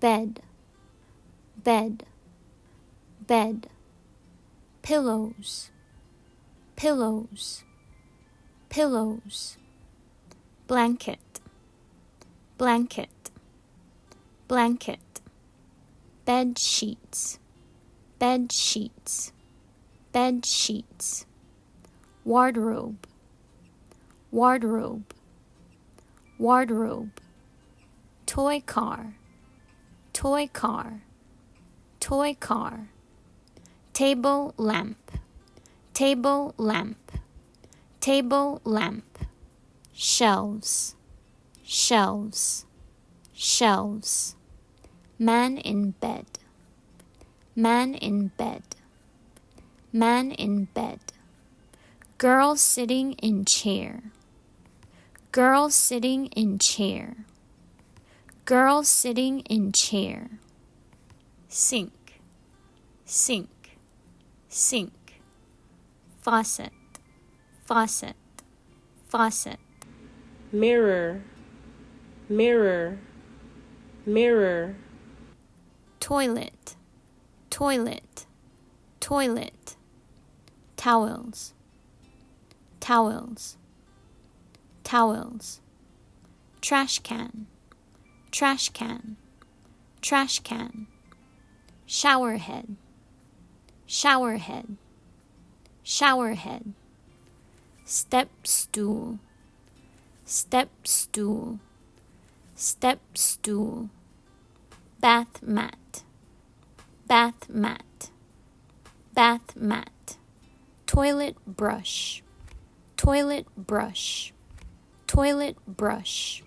bed, bed, bed. Pillows, pillows, pillows. Blanket, blanket, blanket. Bed sheets, bed sheets, bed sheets. Wardrobe, wardrobe, wardrobe. Toy car, toy car, toy car. Table lamp, table lamp, table lamp. Shelves, shelves, shelves. Man in bed, man in bed, man in bed. Girl sitting in chair, girl sitting in chair, girl sitting in chair. Sink, sink, sink. Faucet, faucet, faucet. Mirror, mirror, mirror. Toilet, toilet, toilet. Towels, towels, towels. Trash can, trash can, trash can. Shower head, shower head, shower head. Step stool, step stool, step stool. Bath mat, bath mat, bath mat. Toilet brush, toilet brush, toilet brush.